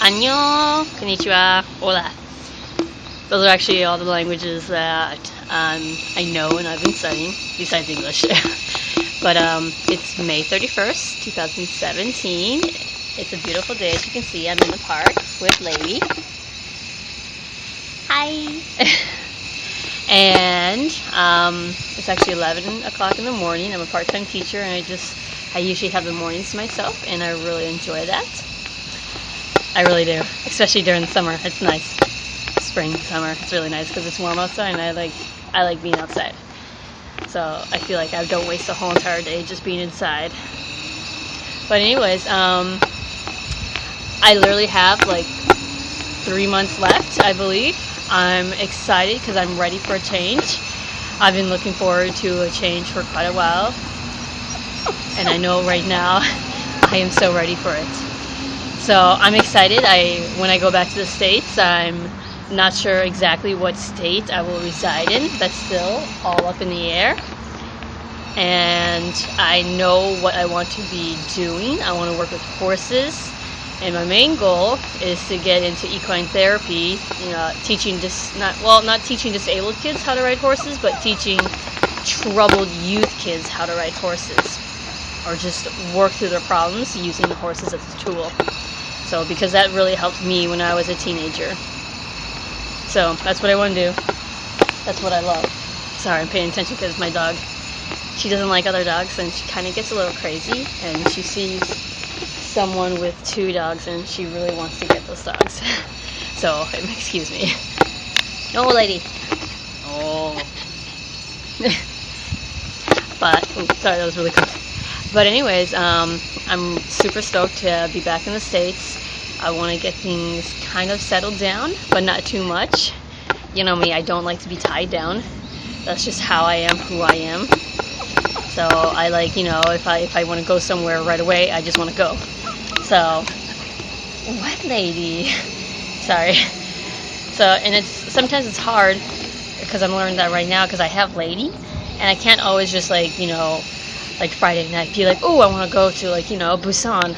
Annyeong, konnichiwa, hola. Those are actually all the languages that I know and I've been studying, besides English. But it's May 31st, 2017. It's a beautiful day. As you can see, I'm in the park with Lady. Hi! And it's actually 11 o'clock in the morning. I'm a part-time teacher, and I usually have the mornings to myself, and I really enjoy that. I really do, especially during the summer. It's nice. Spring, summer, it's really nice because it's warm outside, and I like being outside. So I feel like I don't waste the whole entire day just being inside. But anyways, I literally have like 3 months left, I believe. I'm excited because I'm ready for a change. I've been looking forward to a change for quite a while, and I know right now I am so ready for it. So I'm excited. When I go back to the States, I'm not sure exactly what state I will reside in. That's still all up in the air. And I know what I want to be doing. I want to work with horses. And my main goal is to get into equine therapy, not teaching disabled kids how to ride horses, but teaching troubled youth kids how to ride horses, or just work through their problems using the horses as a tool. So because that really helped me when I was a teenager. So that's what I want to do. That's what I love. Sorry, I'm paying attention because my dog, she doesn't like other dogs, and she kind of gets a little crazy, and she sees someone with 2 dogs, and she really wants to get those dogs. So, excuse me. No, lady. Oh. But, sorry, that was really cool. But anyways, I'm super stoked to be back in the States. I want to get things kind of settled down, but not too much. You know me, I don't like to be tied down. That's just how I am, who I am. So I like, if I want to go somewhere right away, I just want to go. So, what, lady? Sorry. So, and sometimes it's hard because I'm learning that right now because I have Lady, and I can't always just like Friday night be like, oh, I want to go to Busan.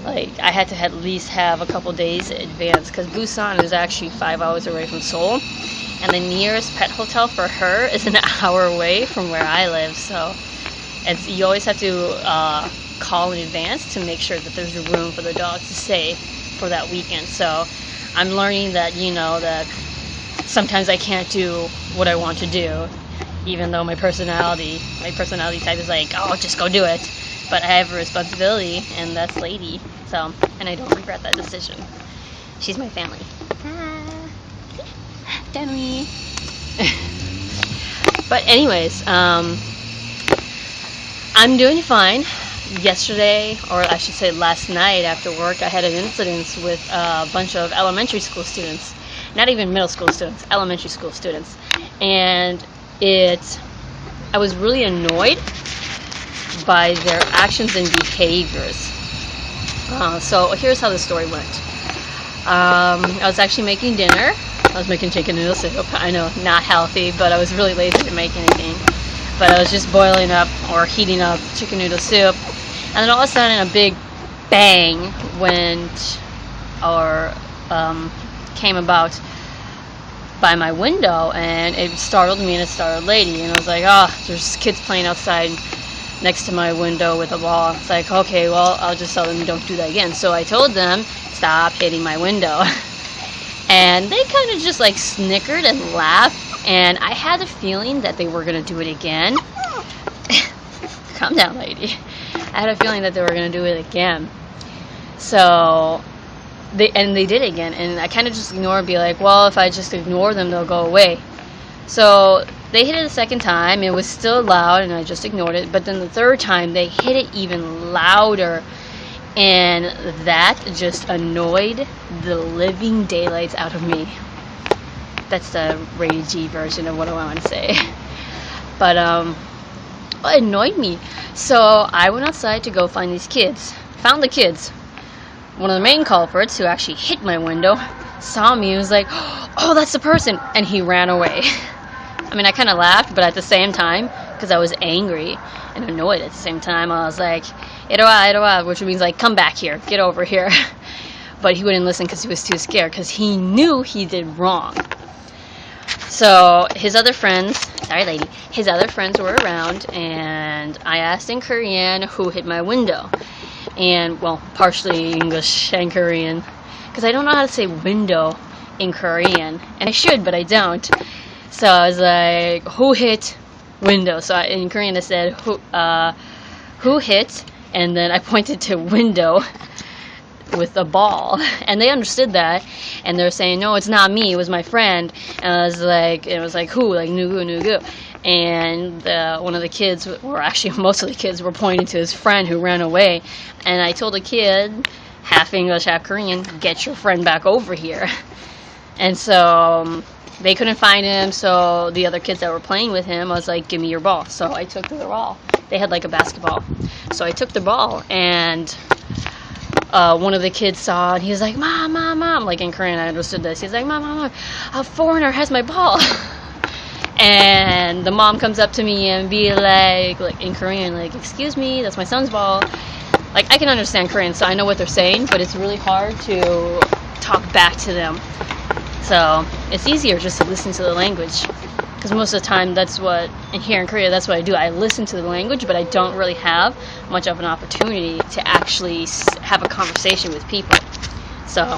Like, I had to at least have a couple days in advance because Busan is actually 5 hours away from Seoul, and the nearest pet hotel for her is an hour away from where I live. So you always have to call in advance to make sure that there's room for the dog to stay for that weekend. So I'm learning that that sometimes I can't do what I want to do, even though my personality type is like, oh, just go do it. But I have a responsibility, and that's Lady. So, and I don't regret that decision. She's my family. Family. But anyways, I'm doing fine. Yesterday, or I should say last night after work, I had an incident with a bunch of elementary school students. Not even middle school students, elementary school students. And I was really annoyed by their actions and behaviors. So here's how the story went. I was actually making dinner. I was making chicken noodle soup. I know, not healthy, but I was really lazy to make anything. But I was just boiling up or heating up chicken noodle soup. And then all of a sudden a big bang came about by my window, and it startled me and it startled Lady. And I was like, there's kids playing outside next to my window with a ball. It's like, okay, well, I'll just tell them don't do that again. So I told them, stop hitting my window. And they kind of just like snickered and laughed, and I had a feeling that they were going to do it again. Calm down, Lady. I had a feeling that they were going to do it again. So they did it again, and I kind of just ignored and be like, well, if I just ignore them, they'll go away. So they hit it a second time. It was still loud, and I just ignored it. But then the third time, they hit it even louder, and that just annoyed the living daylights out of me. That's the rated G version of what I want to say. But it annoyed me. So I went outside to go find these kids. Found the kids. One of the main culprits, who actually hit my window, saw me and was like, oh, that's the person, and he ran away. I mean, I kind of laughed, but at the same time, because I was angry and annoyed at the same time, I was like, Eroa, Eroa, which means like, come back here, get over here. but he wouldn't listen because he was too scared, because he knew he did wrong. So his other friends, his other friends were around, and I asked in Korean who hit my window. And, well, partially English and Korean, because I don't know how to say window in Korean, and I should, but I don't. So I was like, who hit window? So in Korean I said, who hit, and then I pointed to window with a ball, and they understood that, and they were saying, no, it's not me, it was my friend. And I was like, it was like, who? Like, nugu. And one of the kids, or actually most of the kids, were pointing to his friend who ran away. And I told the kid, half English, half Korean, get your friend back over here. And so they couldn't find him, so the other kids that were playing with him, I was like, give me your ball. So I took the ball. They had like a basketball. So I took the ball, and one of the kids saw, and he was like, Mom, Mom, Mom. Like in Korean, I understood this. He's like, Mom, Mom, Mom, a foreigner has my ball. And the mom comes up to me and be like in Korean, like, excuse me, that's my son's ball. Like, I can understand Korean, so I know what they're saying, but it's really hard to talk back to them. So it's easier just to listen to the language, because most of the time that's what, and here in Korea, that's what I do. I listen to the language, but I don't really have much of an opportunity to actually have a conversation with people. So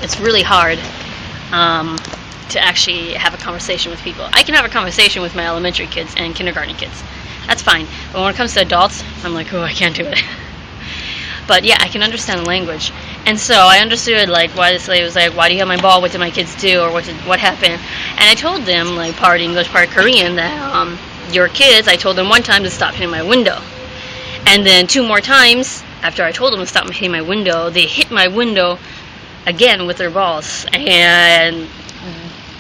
it's really hard to actually have a conversation with people. I can have a conversation with my elementary kids and kindergarten kids. That's fine. But when it comes to adults, I'm like, oh, I can't do it. But yeah, I can understand the language. And so I understood like why this lady was like, why do you have my ball? What did my kids do? Or what happened? And I told them, like, part English, part Korean, that your kids, I told them one time to stop hitting my window. And then 2 more times, after I told them to stop hitting my window, they hit my window again with their balls. And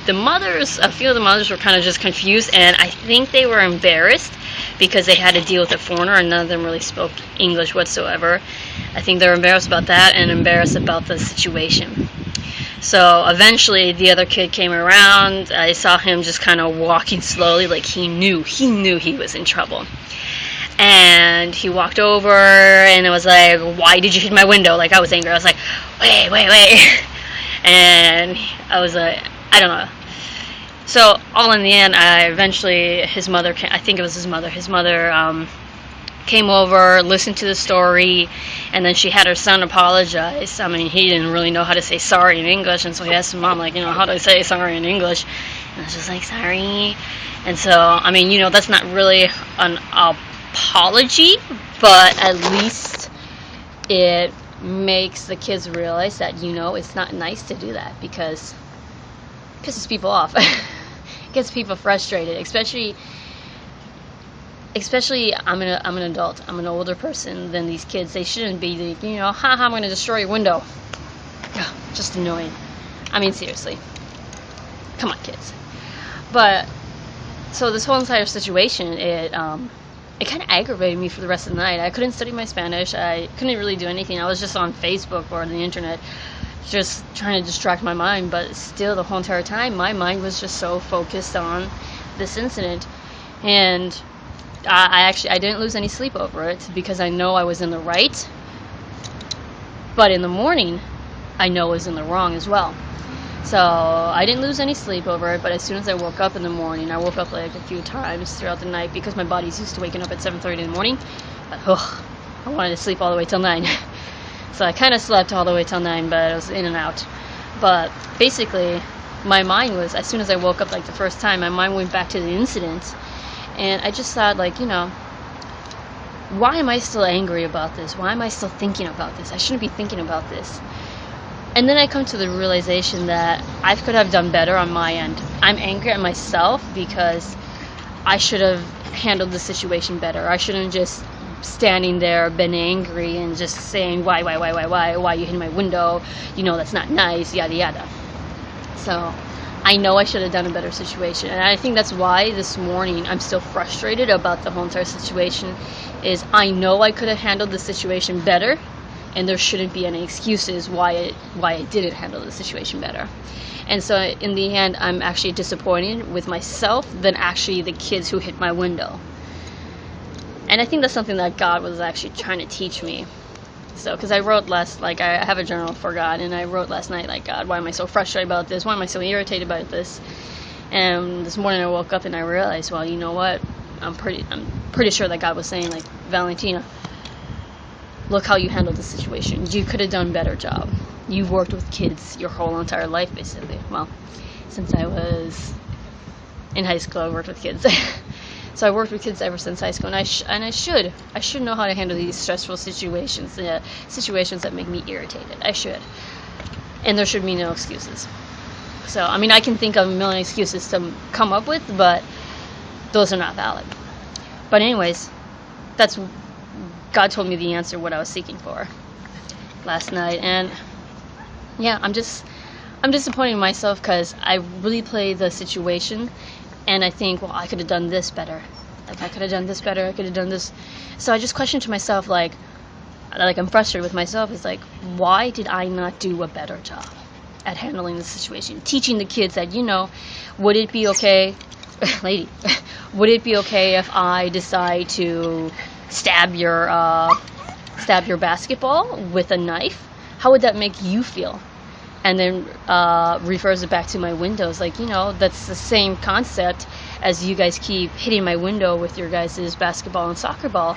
the mothers, a few of the mothers were kind of just confused, and I think they were embarrassed because they had to deal with a foreigner, and none of them really spoke English whatsoever. I think they were embarrassed about that and embarrassed about the situation. So eventually the other kid came around. I saw him just kind of walking slowly, like he knew he was in trouble. And he walked over, and it was like, why did you hit my window? Like, I was angry. I was like, wait. And I was like, I don't know. So all in the end, his mother came over, listened to the story, and then she had her son apologize. I mean, he didn't really know how to say sorry in English, and so he asked his mom, like, how do I say sorry in English? And I was just like, sorry. And so, I mean, that's not really an apology, but at least it makes the kids realize that, it's not nice to do that, because it pisses people off. It gets people frustrated, especially I'm an adult. I'm an older person than these kids. They shouldn't be, I'm going to destroy your window. Ugh, just annoying. I mean, seriously. Come on, kids. But, so this whole entire situation, it kind of aggravated me for the rest of the night. I couldn't study my Spanish. I couldn't really do anything. I was just on Facebook or the internet, just trying to distract my mind. But still, the whole entire time, my mind was just so focused on this incident. And I didn't lose any sleep over it, because I know I was in the right. But in the morning, I know I was in the wrong as well. So I didn't lose any sleep over it, but as soon as I woke up in the morning, I woke up like a few times throughout the night, because my body's used to waking up at 7:30 in the morning. But I wanted to sleep all the way till 9. So I kind of slept all the way till 9, but I was in and out. But basically, my mind was, as soon as I woke up, like the first time, my mind went back to the incident. And I just thought, like, why am I still angry about this? Why am I still thinking about this? I shouldn't be thinking about this. And then I come to the realization that I could have done better on my end. I'm angry at myself because I should have handled the situation better. I shouldn't just standing there, been angry and just saying, why you hit my window? That's not nice, yada yada. So I know I should have done a better situation, and I think that's why this morning I'm still frustrated about the whole entire situation. Is I know I could have handled the situation better, and there shouldn't be any excuses why I didn't handle the situation better. And so in the end, I'm actually disappointed with myself than actually the kids who hit my window. And I think that's something that God was actually trying to teach me. So, because I wrote I have a journal for God, and I wrote last night, like, God, why am I so frustrated about this? Why am I so irritated about this? And this morning I woke up and I realized, well, you know what? I'm pretty sure that God was saying, like, Valentina, look how you handled the situation. You could have done a better job. You've worked with kids your whole entire life, basically. Well, since I was in high school, I worked with kids. So I worked with kids ever since high school, and I should know how to handle these stressful situations, situations that make me irritated. I should, and there should be no excuses. So, I mean, I can think of a million excuses to come up with, but those are not valid. But anyways, that's God told me the answer, what I was seeking for last night, and yeah, I'm disappointed in myself because I really play the situation. And I think, well, I could have done this better. Like, I could have done this better. I could have done this. So I just question to myself, like I'm frustrated with myself. It's like, why did I not do a better job at handling the situation? Teaching the kids that, would it be okay, lady, would it be okay if I decide to stab your basketball with a knife? How would that make you feel? And then refers it back to my windows. Like, that's the same concept as you guys keep hitting my window with your guys' basketball and soccer ball.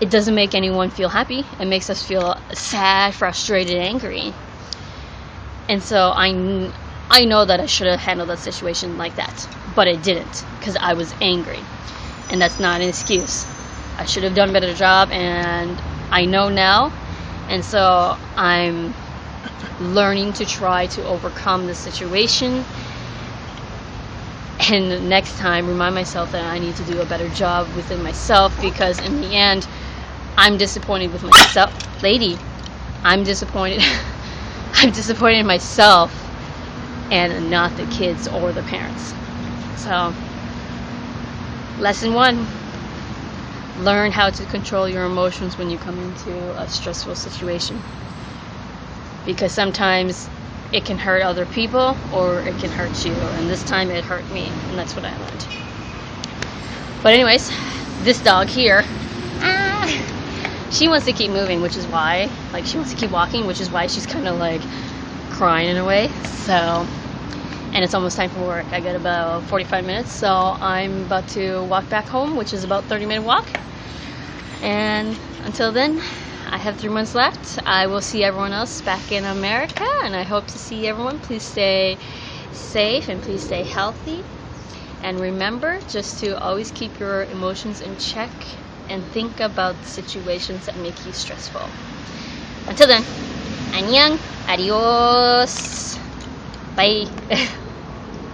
It doesn't make anyone feel happy. It makes us feel sad, frustrated, angry. And so I know that I should have handled that situation like that. But I didn't, because I was angry. And that's not an excuse. I should have done a better job, and I know now. And so I'm learning to try to overcome the situation, and next time remind myself that I need to do a better job within myself, because in the end I'm disappointed with myself. Lady, I'm disappointed. I'm disappointed in myself and not the kids or the parents. So, lesson 1, learn how to control your emotions when you come into a stressful situation. Because sometimes it can hurt other people or it can hurt you. And this time it hurt me, and that's what I learned. But anyways, this dog here, she wants to keep moving, which is why, she wants to keep walking, which is why she's kind of like crying in a way. So, and it's almost time for work. I got about 45 minutes, so I'm about to walk back home, which is about 30-minute walk. And until then, I have 3 months left. I will see everyone else back in America, and I hope to see everyone. Please stay safe and please stay healthy. And remember just to always keep your emotions in check and think about situations that make you stressful. Until then, annyeong, adios, bye.